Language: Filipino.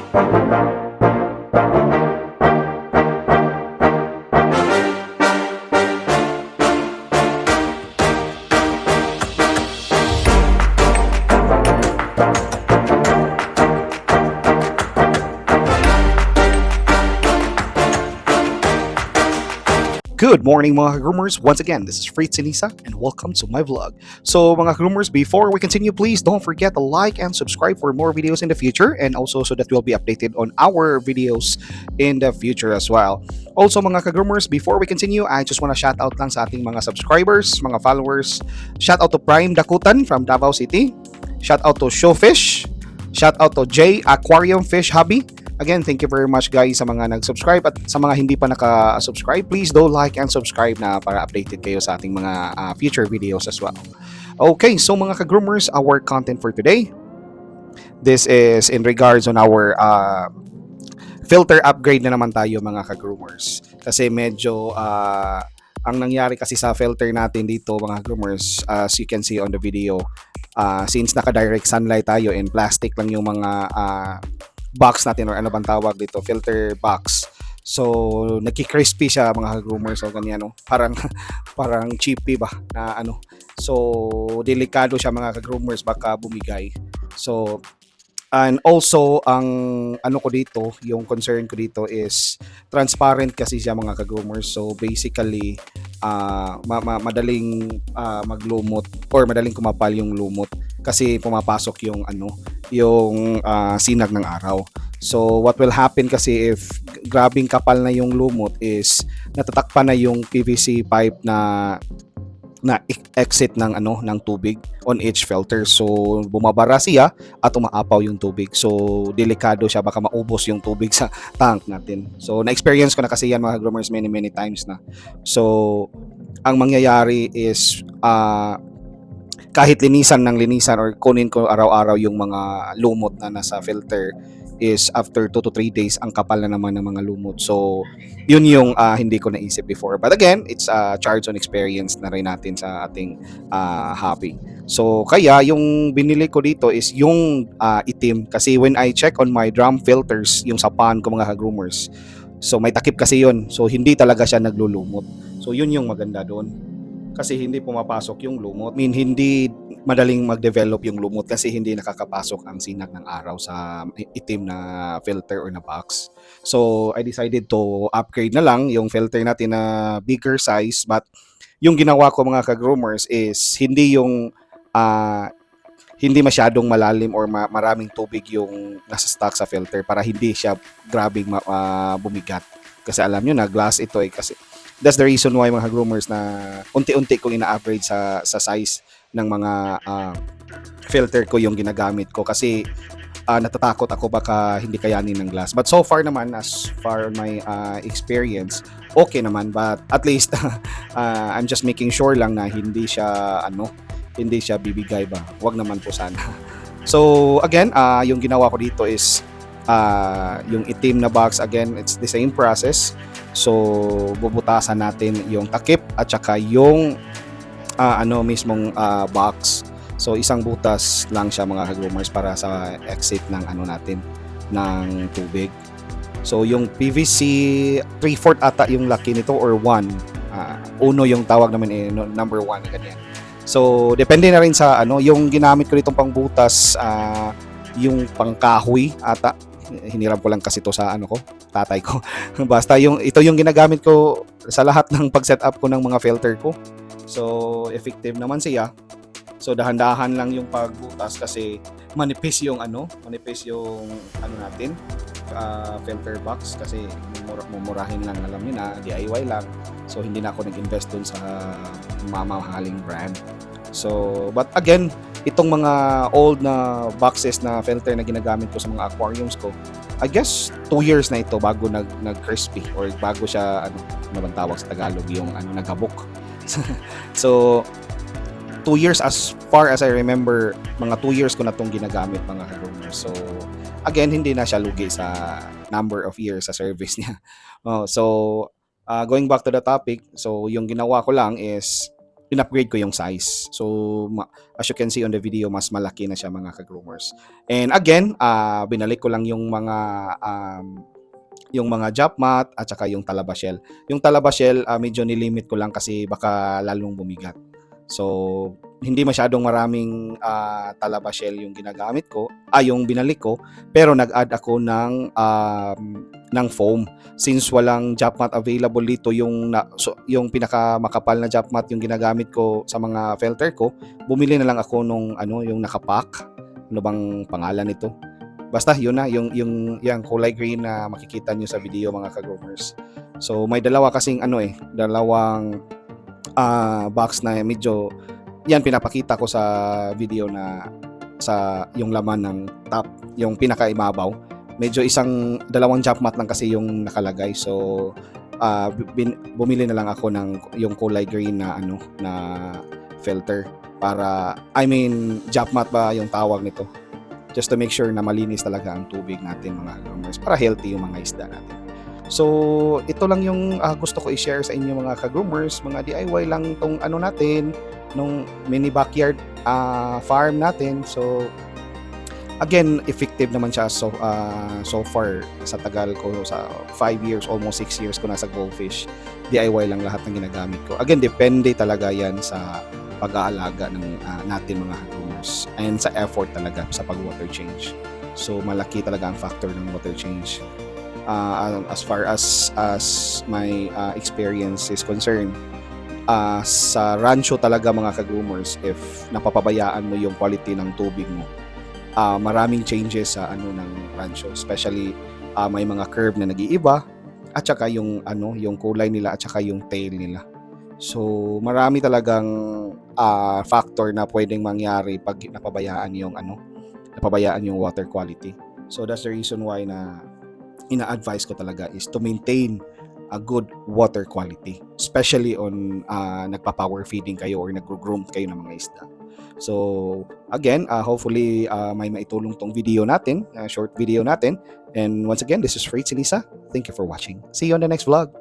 Good morning mga groomers. Once again, this is Fritz Sinisa and welcome to my vlog. So mga groomers, before we continue, please don't forget to like and subscribe for more videos in the future, and also so that you'll be updated on our videos in the future as well. Also mga groomers, before we continue, I just want to shout out lang sa ating mga subscribers, mga followers. Shout out to Prime Dakutan from Davao City. Shout out to Showfish. Shout out to J Aquarium Fish Hobby. Again, thank you very much guys sa mga nag-subscribe, at sa mga hindi pa naka-subscribe, please do like and subscribe na para updated kayo sa ating mga future videos as well. Okay, so mga ka-groomers, our content for today, this is in regards on our filter upgrade na naman tayo mga ka-groomers. Kasi medyo ang nangyari kasi sa filter natin dito mga groomers, as you can see on the video, since naka-direct sunlight tayo and plastic lang yung mga box natin, or ano bang tawag dito, filter box. So nagki-crispy siya mga groomers, so ganyan, no? Parang chippy ba na ano. So delikado siya mga groomers, baka bumigay. So and also ang ano ko dito, yung concern ko dito is transparent kasi siya mga ka-groomers. So basically madaling maglumot or madaling kumapal yung lumot kasi pumapasok yung yung sinag ng araw. So what will happen kasi if grabing kapal na yung lumot is natatakpan na yung PVC pipe na exit ng ng tubig on each filter. So bumabara siya at umaapaw yung tubig. So delikado siya, baka maubos yung tubig sa tank natin. So na-experience ko na kasi yan mga groomers many times na. So ang mangyayari is kahit linisan or kunin ko araw-araw yung mga lumot na nasa filter, is after 2 to 3 days ang kapal na naman ng mga lumot. So yun yung hindi ko naisip before, but again, it's charge on experience na rin natin sa ating hobby. So kaya yung binili ko dito is yung itim, kasi when I check on my drum filters, yung sa pan ko mga groomers, so may takip kasi yun, so hindi talaga siya naglulumot. So yun yung maganda doon, kasi hindi pumapasok yung lumot. Hindi madaling mag-develop yung lumot kasi hindi nakakapasok ang sinag ng araw sa itim na filter or na box. So I decided to upgrade na lang yung filter natin na bigger size, but yung ginawa ko mga ka-groomers is hindi yung hindi masyadong malalim or maraming tubig yung nasa stock sa filter para hindi siya grabing bumigat. Kasi alam nyo na glass ito kasi that's the reason why mga groomers na unti-unti kong ina-upgrade sa size ng mga filter ko yung ginagamit ko, kasi natatakot ako baka hindi kayanin ng glass. But so far naman, as far my experience, okay naman, but at least I'm just making sure lang na hindi siya bibigay ba. Wag naman po sana. So again, yung ginawa ko dito is yung itim na box, again, it's the same process. So bubutasan natin yung takip at saka yung mismong box. So isang butas lang siya mga groomers para sa exit ng natin ng tubig. So yung PVC 3/4 ata yung laki nito, or 1, uno yung tawag namin, number 1 ganyan. So depende na rin sa yung ginamit ko ditong pangbutas, yung pangkahoy ata. Hiniram ko lang kasi to sa tatay ko. Basta ito yung ginagamit ko sa lahat ng pag-setup ko ng mga filter ko. So effective naman siya. So dahan-dahan lang yung pagbutas kasi manipis yung natin, filter box, kasi mumurahin lang, alam niyo na, DIY lang. So hindi na ako nag-invest dun sa mamahaling brand. So but again, itong mga old na boxes na filter na ginagamit ko sa mga aquariums ko, I guess 2 years na ito bago nag-crispy, or bago siya ano bang tawag sa Tagalog, yung naghabok. So 2 years, as far as I remember, mga 2 years ko na itong ginagamit mga groomers. So again, hindi na siya lugi sa number of years sa service niya. So going back to the topic, so yung ginawa ko lang is in-upgrade ko yung size. So, as you can see on the video, mas malaki na siya mga ka-groomers. And again, binalik ko lang yung mga drop mat at saka yung talaba shell. Yung talaba shell, medyo nilimit ko lang kasi baka lalong bumigat. So, hindi masyadong maraming talaba shell yung ginagamit ko, yung binalik ko, pero nag-add ako ng foam. Since walang drop mat available dito, yung pinakamakapal na drop mat yung ginagamit ko sa mga filter ko, bumili na lang ako nung yung nakapack. Ano bang pangalan nito? Basta yun na, yung kulay green na makikita nyo sa video mga ka-groomers. So may dalawa kasing dalawang box na medyo yan pinapakita ko sa video na sa yung laman ng top, yung pinakaimabaw. Medyo dalawang jump mat lang kasi yung nakalagay. So bumili na lang ako ng yung kulay green na na filter para jump mat ba yung tawag nito. Just to make sure na malinis talaga ang tubig natin mga groomers para healthy yung mga isda natin. So, ito lang yung gusto ko i-share sa inyo mga ka-groomers, mga DIY lang tong natin, nung mini backyard farm natin. So, again, effective naman siya so far sa tagal ko, sa 5 years, almost 6 years ko nasa goldfish. DIY lang lahat ng ginagamit ko. Again, depende talaga yan sa pag-aalaga ng natin mga groomers and sa effort talaga sa pag-water change. So malaki talaga ang factor ng water change. As far as my experience is concerned, sa rancho talaga mga ka-groomers, if napapabayaan mo yung quality ng tubig mo, maraming changes sa ng rancho, especially may mga curve na nag-iiba at saka yung kulay nila at saka yung tail nila. So marami talagang factor na pwedeng mangyari pag napabayaan yung water quality. So that's the reason why na ina-advise ko talaga is to maintain a good water quality, especially on nagpa-power feeding kayo or nagro-groom kayo ng mga isda. So again, hopefully may maitulong tong video natin, short video natin. And once again, this is Freight Sinisa. Thank you for watching. See you on the next vlog.